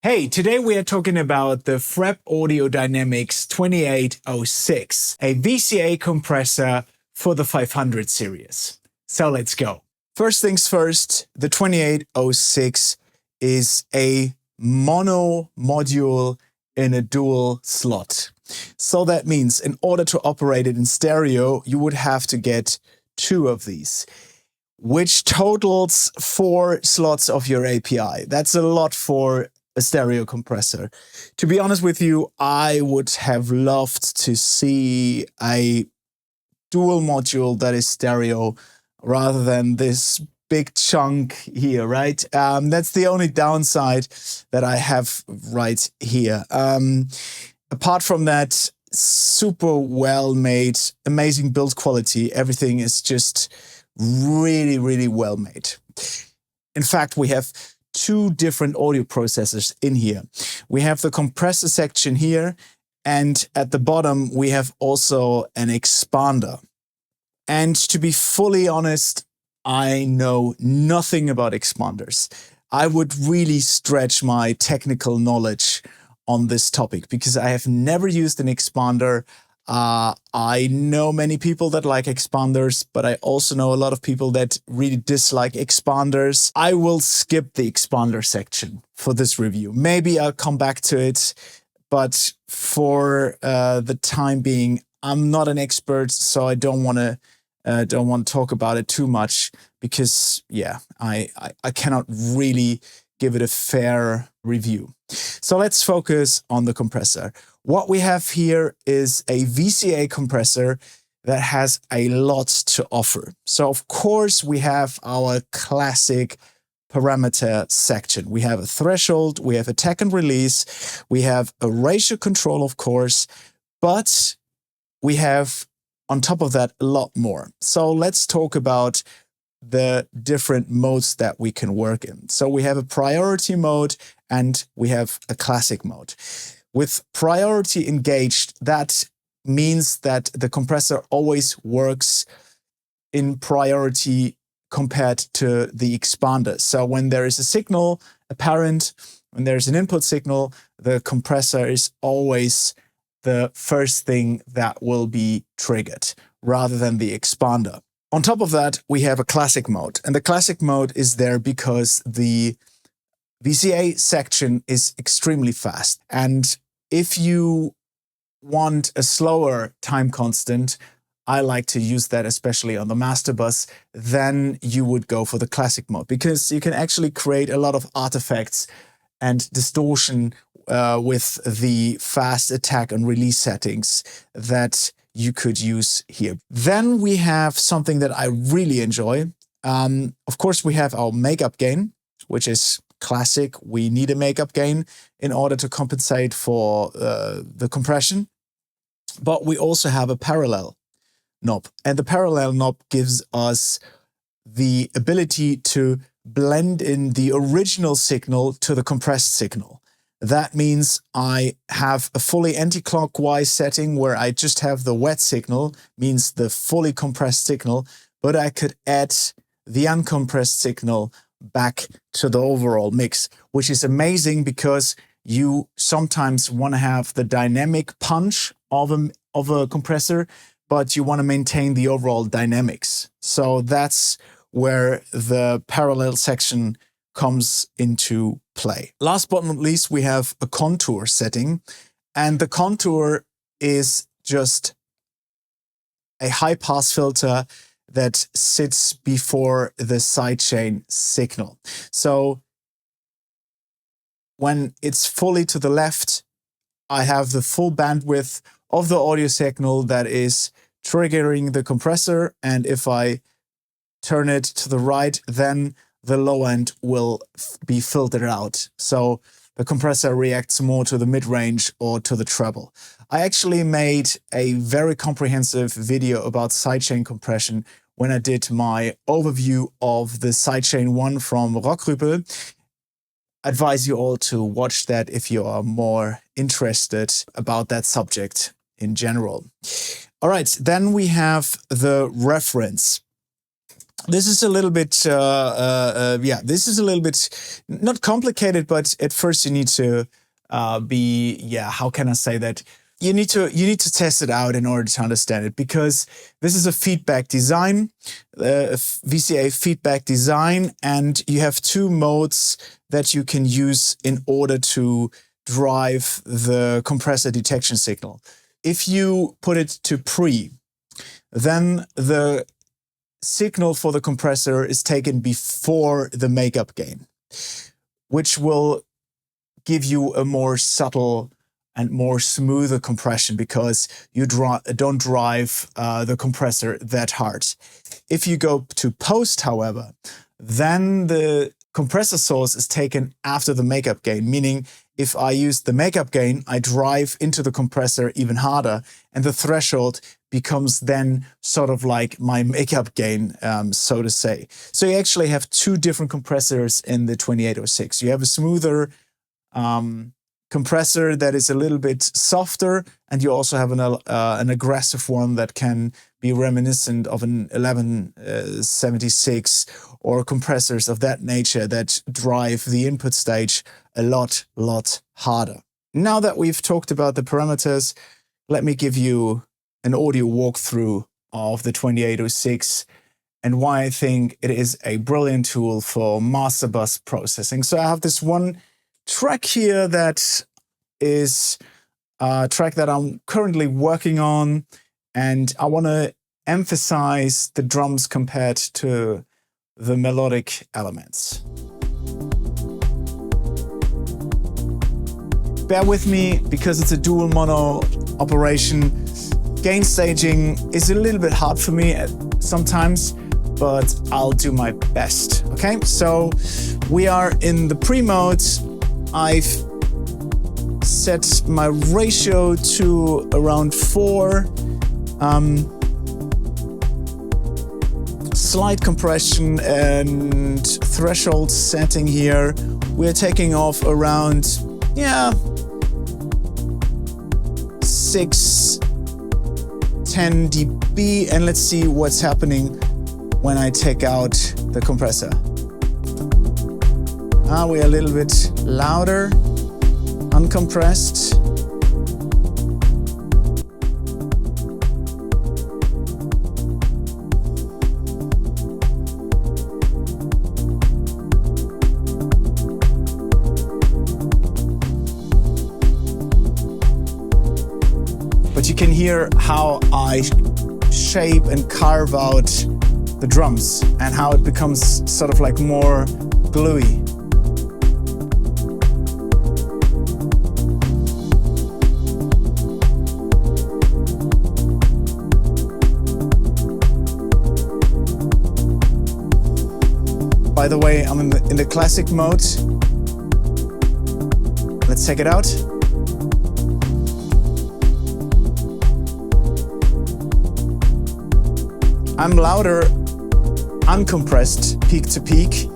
Hey, today we are talking about the Frap Audio Dynamics 2806, a VCA compressor for the 500 series. So let's go. First things first, the 2806 is a mono module in a dual slot. So that means in order to operate it in stereo, you would have to get two of these, which totals 4 slots of your API. That's a lot for a stereo compressor. To be honest with you, I would have loved to see a dual module that is stereo rather than this big chunk here, right? That's the only downside that I have right here. Apart from that, super well made, amazing build quality. Everything is just really, really well made. In fact, we have 2 different audio processors in here. We have the compressor section here, and at the bottom we have also an expander. And to be fully honest, I know nothing about expanders. I would really stretch my technical knowledge on this topic because I have never used an expander. I know many people that like expanders, but I also know a lot of people that really dislike expanders. I will skip the expander section for this review. Maybe I'll come back to it, but for the time being, I'm not an expert, so I don't want to talk about it too much because, yeah, I cannot really give it a fair review. So let's focus on the compressor. What we have here is a VCA compressor that has a lot to offer. So of course we have our classic parameter section. We have a threshold, we have attack and release, we have a ratio control, of course, but we have on top of that a lot more. So let's talk about the different modes that we can work in. So we have a priority mode and we have a classic mode. With priority engaged, that means that the compressor always works in priority compared to the expander. So when there is a signal apparent, when there's an input signal, the compressor is always the first thing that will be triggered rather than the expander. On top of that, we have a classic mode, and the classic mode is there because the VCA section is extremely fast. And if you want a slower time constant, I like to use that especially on the master bus, then you would go for the classic mode because you can actually create a lot of artifacts and distortion with the fast attack and release settings that you could use here. Then we have something that I really enjoy. Of course, we have our makeup gain, which is classic. We need a makeup gain in order to compensate for the compression. But we also have a parallel knob. And the parallel knob gives us the ability to blend in the original signal to the compressed signal. That means I have a fully anti-clockwise setting where I just have the wet signal, means the fully compressed signal, but I could add the uncompressed signal back to the overall mix, which is amazing because you sometimes want to have the dynamic punch of a compressor, but you want to maintain the overall dynamics. So that's where the parallel section comes into play. Last but not least, we have a contour setting, and the contour is just a high pass filter that sits before the sidechain signal. So when it's fully to the left, I have the full bandwidth of the audio signal that is triggering the compressor, and if I turn it to the right, then the low end will be filtered out. So the compressor reacts more to the mid-range or to the treble. I actually made a very comprehensive video about sidechain compression when I did my overview of the sidechain 1 from Rockrüppel. I advise you all to watch that if you are more interested about that subject in general. All right, then we have the reference. This is a little bit, this is a little bit not complicated, but at first you need to how can I say that? You need to test it out in order to understand it, because this is a feedback design, VCA feedback design, and you have two modes that you can use in order to drive the compressor detection signal. If you put it to pre, then the signal for the compressor is taken before the makeup gain, which will give you a more subtle and more smoother compression, because you don't drive the compressor that hard. If you go to post, however, then the compressor source is taken after the makeup gain, meaning if I use the makeup gain, I drive into the compressor even harder, and the threshold becomes then sort of like my makeup gain, so to say. So you actually have two different compressors in the 2806. You have a smoother compressor that is a little bit softer, and you also have an aggressive one that can be reminiscent of an 1176 or compressors of that nature that drive the input stage a lot harder. Now that we've talked about the parameters, let me give you an audio walkthrough of the 2806 and why I think it is a brilliant tool for master bus processing. So I have this one track here that is a track that I'm currently working on, and I want to emphasize the drums compared to the melodic elements. Bear with me, because it's a dual mono operation. Gain staging is a little bit hard for me sometimes, but I'll do my best. Okay, so we are in the pre-mode. I've set my ratio to around 4. Slight compression and threshold setting here. We're taking off around 6-10 dB, and let's see what's happening when I take out the compressor. We're a little bit louder, uncompressed. But you can hear how I shape and carve out the drums and how it becomes sort of like more gluey. By the way, I'm in the classic mode. Let's check it out. I'm louder uncompressed peak to peak,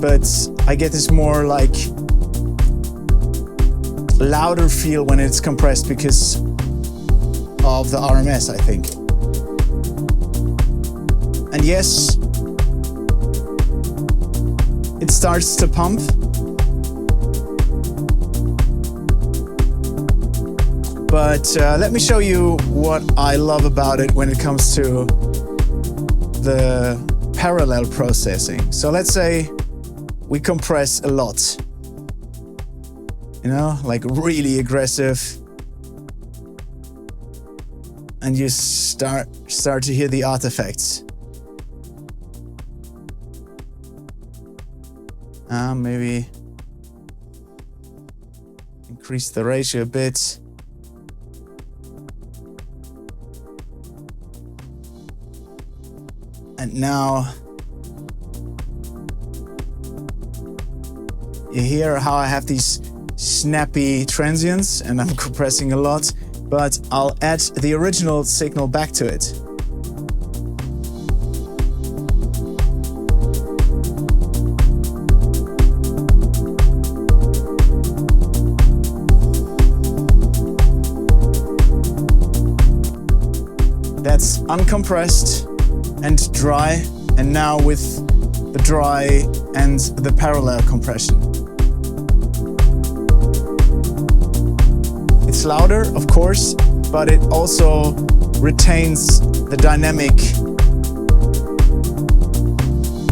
but I get this more like louder feel when it's compressed because of the RMS, I think. And yes, it starts to pump. But let me show you what I love about it when it comes to the parallel processing. So let's say we compress a lot, like really aggressive, and you start to hear the artifacts. Maybe increase the ratio a bit. And now you hear how I have these snappy transients and I'm compressing a lot, but I'll add the original signal back to it. That's uncompressed and dry. and now with the dry and the parallel compression. It's louder, of course, but it also retains the dynamic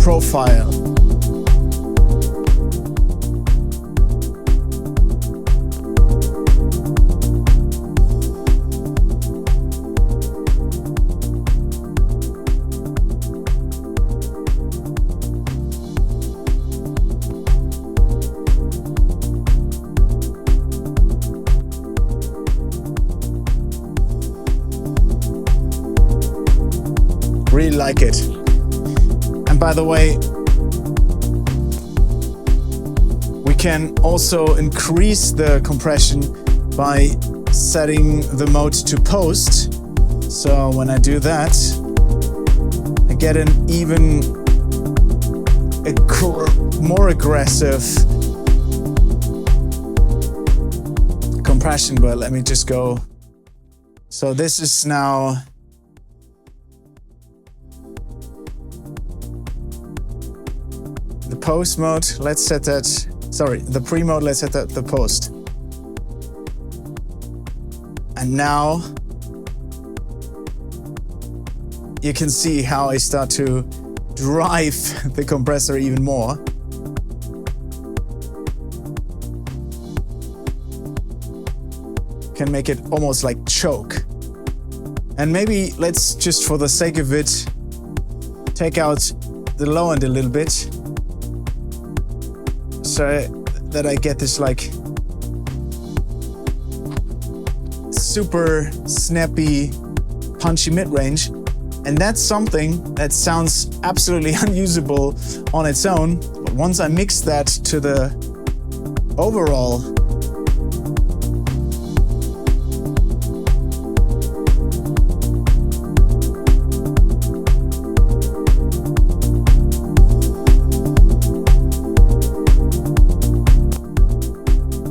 profile. Really like it. And by the way, we can also increase the compression by setting the mode to post. So when I do that, I get an even more aggressive compression, but let me just go. So this is now the post mode. Let's set that, sorry, the pre mode, let's set that the post. And now you can see how I start to drive the compressor even more. Can make it almost like choke. And maybe let's just, for the sake of it, take out the low end a little bit, so that I get this like super snappy, punchy mid-range. And that's something that sounds absolutely unusable on its own. But once I mix that to the overall,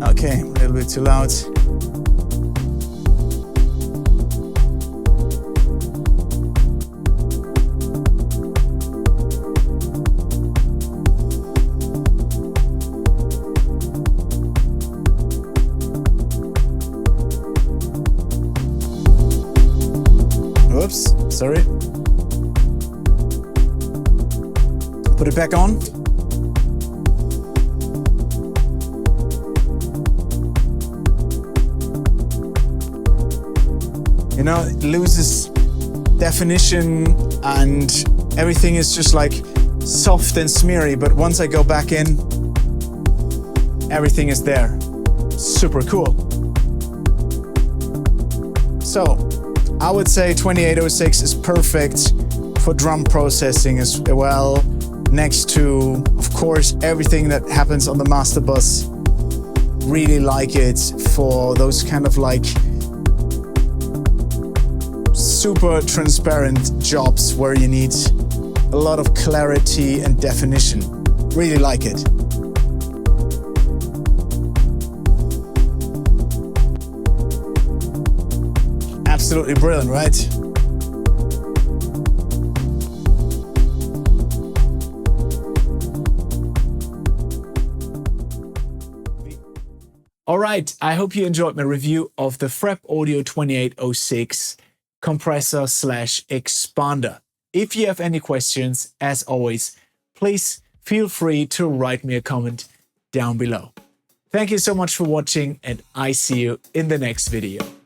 okay, a little bit too loud. Oops, sorry. Put it back on. You know, it loses definition and everything is just like soft and smeary, but once I go back in, everything is there. Super cool. So, I would say 2806 is perfect for drum processing as well, next to, of course, everything that happens on the master bus. Really like it for those kind of like super transparent jobs where you need a lot of clarity and definition. Really like it. Absolutely brilliant, right? All right, I hope you enjoyed my review of the Frap Audio 2806 compressor / expander. If you have any questions, as always, please feel free to write me a comment down below. Thank you so much for watching, and I see you in the next video.